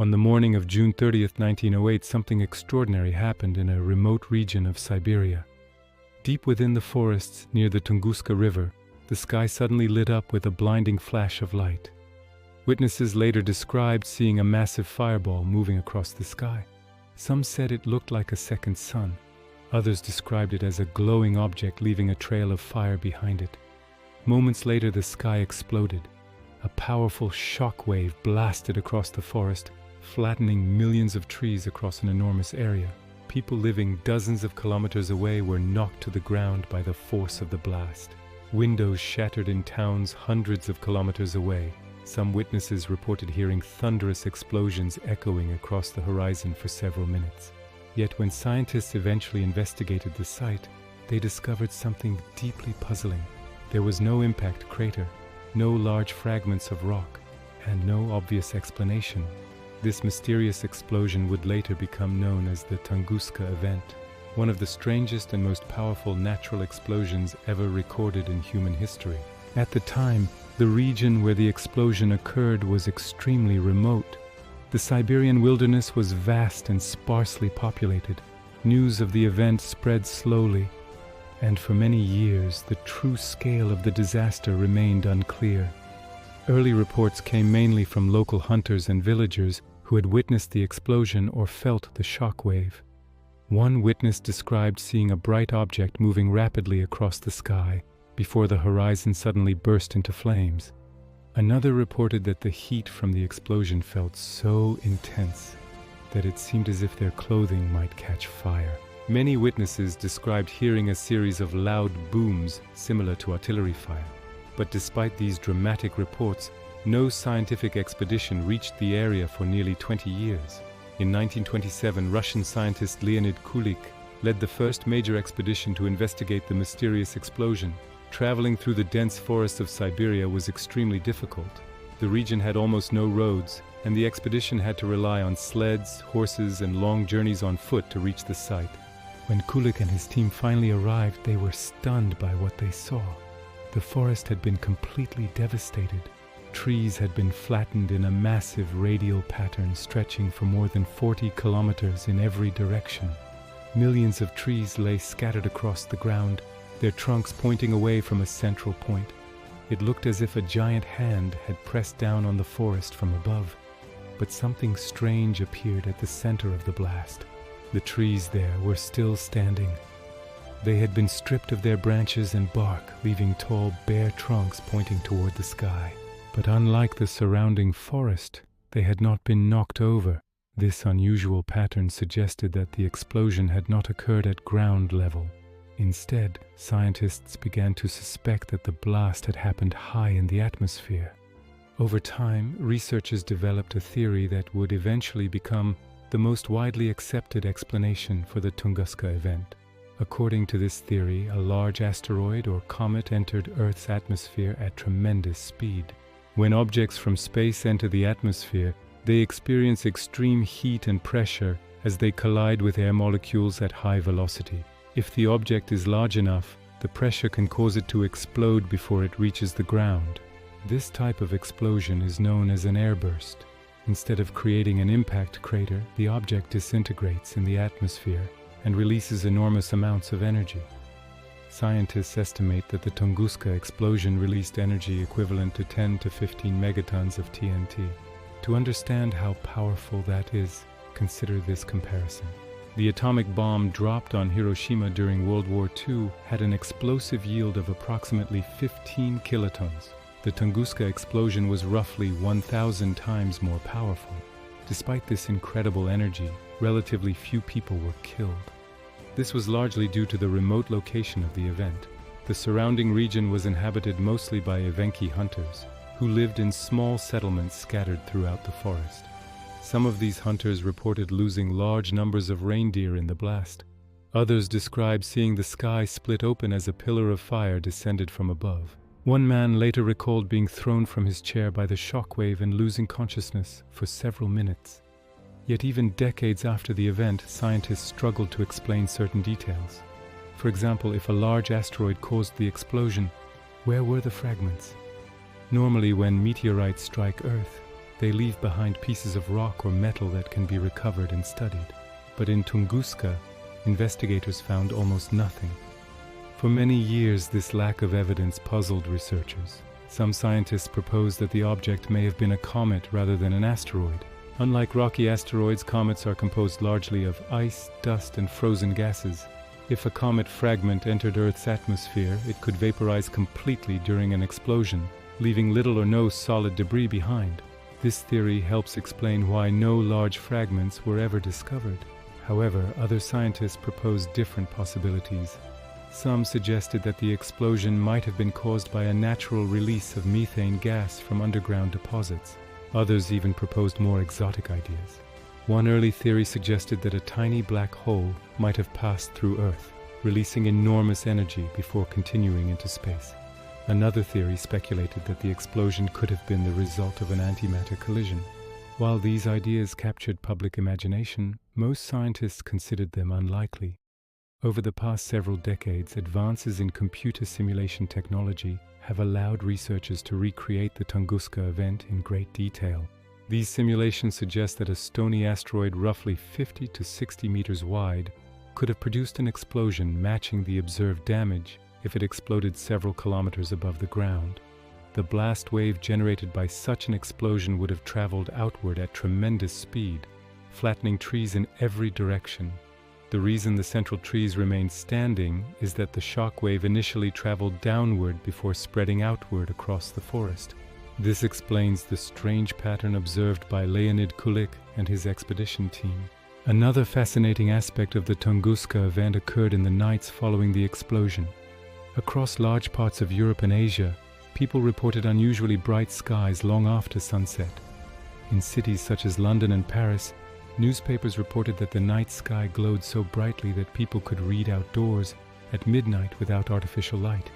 On the morning of June 30th, 1908, something extraordinary happened in a remote region of Siberia. Deep within the forests near the Tunguska River, the sky suddenly lit up with a blinding flash of light. Witnesses later described seeing a massive fireball moving across the sky. Some said it looked like a second sun. Others described it as a glowing object leaving a trail of fire behind it. Moments later, the sky exploded. A powerful shockwave blasted across the forest, flattening millions of trees across an enormous area. People living dozens of kilometers away were knocked to the ground by the force of the blast. Windows shattered in towns hundreds of kilometers away. Some witnesses reported hearing thunderous explosions echoing across the horizon for several minutes. Yet when scientists eventually investigated the site, they discovered something deeply puzzling. There was no impact crater, no large fragments of rock, and no obvious explanation. This mysterious explosion would later become known as the Tunguska event, one of the strangest and most powerful natural explosions ever recorded in human history. At the time, the region where the explosion occurred was extremely remote. The Siberian wilderness was vast and sparsely populated. News of the event spread slowly, and for many years the true scale of the disaster remained unclear. Early reports came mainly from local hunters and villagers who had witnessed the explosion or felt the shockwave. One witness described seeing a bright object moving rapidly across the sky before the horizon suddenly burst into flames. Another reported that the heat from the explosion felt so intense that it seemed as if their clothing might catch fire. Many witnesses described hearing a series of loud booms similar to artillery fire. But despite these dramatic reports, no scientific expedition reached the area for nearly 20 years. In 1927, Russian scientist Leonid Kulik led the first major expedition to investigate the mysterious explosion. Traveling through the dense forests of Siberia was extremely difficult. The region had almost no roads, and the expedition had to rely on sleds, horses, and long journeys on foot to reach the site. When Kulik and his team finally arrived, they were stunned by what they saw. The forest had been completely devastated. Trees had been flattened in a massive radial pattern stretching for more than 40 kilometers in every direction. Millions of trees lay scattered across the ground, their trunks pointing away from a central point. It looked as if a giant hand had pressed down on the forest from above. But something strange appeared at the center of the blast. The trees there were still standing. They had been stripped of their branches and bark, leaving tall, bare trunks pointing toward the sky. But unlike the surrounding forest, they had not been knocked over. This unusual pattern suggested that the explosion had not occurred at ground level. Instead, scientists began to suspect that the blast had happened high in the atmosphere. Over time, researchers developed a theory that would eventually become the most widely accepted explanation for the Tunguska event. According to this theory, a large asteroid or comet entered Earth's atmosphere at tremendous speed. When objects from space enter the atmosphere, they experience extreme heat and pressure as they collide with air molecules at high velocity. If the object is large enough, the pressure can cause it to explode before it reaches the ground. This type of explosion is known as an airburst. Instead of creating an impact crater, the object disintegrates in the atmosphere and releases enormous amounts of energy. Scientists estimate that the Tunguska explosion released energy equivalent to 10 to 15 megatons of TNT. To understand how powerful that is, consider this comparison. The atomic bomb dropped on Hiroshima during World War II had an explosive yield of approximately 15 kilotons. The Tunguska explosion was roughly 1,000 times more powerful. Despite this incredible energy, relatively few people were killed. This was largely due to the remote location of the event. The surrounding region was inhabited mostly by Evenki hunters, who lived in small settlements scattered throughout the forest. Some of these hunters reported losing large numbers of reindeer in the blast. Others described seeing the sky split open as a pillar of fire descended from above. One man later recalled being thrown from his chair by the shockwave and losing consciousness for several minutes. Yet even decades after the event, scientists struggled to explain certain details. For example, if a large asteroid caused the explosion, where were the fragments? Normally, when meteorites strike Earth, They leave behind pieces of rock or metal that can be recovered and studied. But in Tunguska, investigators found almost nothing. For many years, this lack of evidence puzzled researchers. Some scientists proposed that the object may have been a comet rather than an asteroid. Unlike rocky asteroids, comets are composed largely of ice, dust, and frozen gases. If a comet fragment entered Earth's atmosphere, it could vaporize completely during an explosion, leaving little or no solid debris behind. This theory helps explain why no large fragments were ever discovered. However, other scientists proposed different possibilities. Some suggested that the explosion might have been caused by a natural release of methane gas from underground deposits. Others even proposed more exotic ideas. One early theory suggested that a tiny black hole might have passed through Earth, releasing enormous energy before continuing into space. Another theory speculated that the explosion could have been the result of an antimatter collision. While these ideas captured public imagination, most scientists considered them unlikely. Over the past several decades, advances in computer simulation technology have allowed researchers to recreate the Tunguska event in great detail. These simulations suggest that a stony asteroid roughly 50 to 60 meters wide could have produced an explosion matching the observed damage if it exploded several kilometers above the ground. The blast wave generated by such an explosion would have traveled outward at tremendous speed, flattening trees in every direction. The reason the central trees remained standing is that the shockwave initially traveled downward before spreading outward across the forest. This explains the strange pattern observed by Leonid Kulik and his expedition team. Another fascinating aspect of the Tunguska event occurred in the nights following the explosion. Across large parts of Europe and Asia, people reported unusually bright skies long after sunset. In cities such as London and Paris, newspapers reported that the night sky glowed so brightly that people could read outdoors at midnight without artificial light.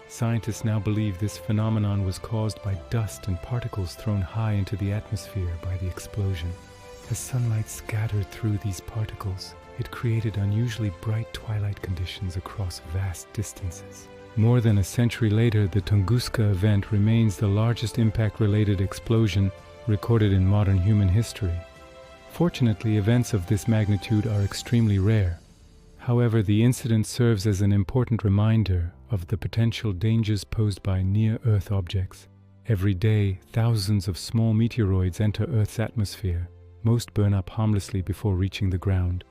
Scientists now believe this phenomenon was caused by dust and particles thrown high into the atmosphere by the explosion. As sunlight scattered through these particles, it created unusually bright twilight conditions across vast distances. More than a century later, the Tunguska event remains the largest impact-related explosion recorded in modern human history. Fortunately, events of this magnitude are extremely rare. However, the incident serves as an important reminder of the potential dangers posed by near-Earth objects. Every day, thousands of small meteoroids enter Earth's atmosphere. Most burn up harmlessly before reaching the ground,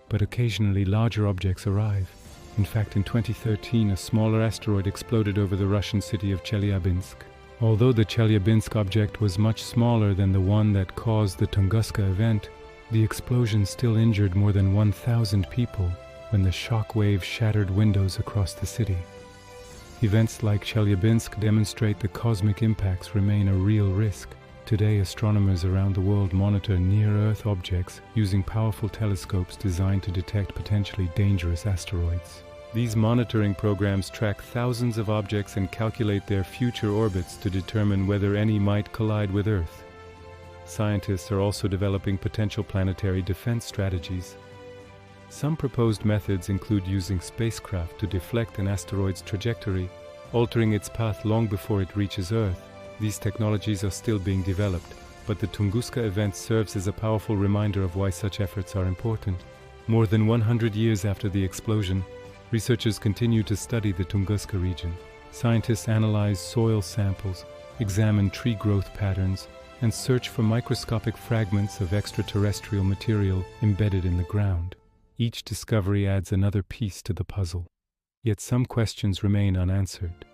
but occasionally larger objects arrive. In fact, in 2013, a smaller asteroid exploded over the Russian city of Chelyabinsk. Although the Chelyabinsk object was much smaller than the one that caused the Tunguska event, the explosion still injured more than 1,000 people when the shock wave shattered windows across the city. Events like Chelyabinsk demonstrate the cosmic impacts remain a real risk. Today, astronomers around the world monitor near-Earth objects using powerful telescopes designed to detect potentially dangerous asteroids. These monitoring programs track thousands of objects and calculate their future orbits to determine whether any might collide with Earth. Scientists are also developing potential planetary defense strategies. Some proposed methods include using spacecraft to deflect an asteroid's trajectory, altering its path long before it reaches Earth. These technologies are still being developed, but the Tunguska event serves as a powerful reminder of why such efforts are important. More than 100 years after the explosion, researchers continue to study the Tunguska region. Scientists analyze soil samples, examine tree growth patterns, and search for microscopic fragments of extraterrestrial material embedded in the ground. Each discovery adds another piece to the puzzle. Yet some questions remain unanswered.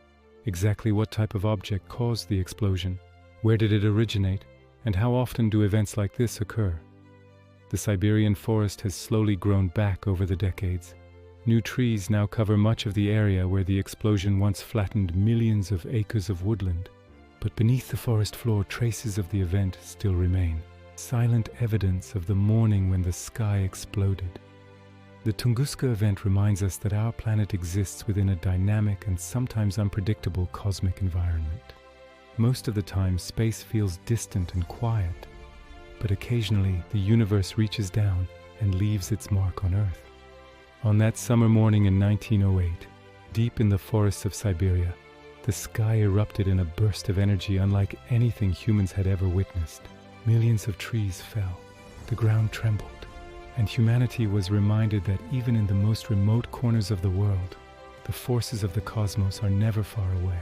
Exactly what type of object caused the explosion? Where did it originate? And how often do events like this occur? The Siberian forest has slowly grown back over the decades. New trees now cover much of the area where the explosion once flattened millions of acres of woodland. But beneath the forest floor, traces of the event still remain. Silent evidence of the morning when the sky exploded. The Tunguska event reminds us that our planet exists within a dynamic and sometimes unpredictable cosmic environment. Most of the time, space feels distant and quiet, but occasionally the universe reaches down and leaves its mark on Earth. On that summer morning in 1908, deep in the forests of Siberia, the sky erupted in a burst of energy unlike anything humans had ever witnessed. Millions of trees fell, the ground trembled, and humanity was reminded that even in the most remote corners of the world, the forces of the cosmos are never far away.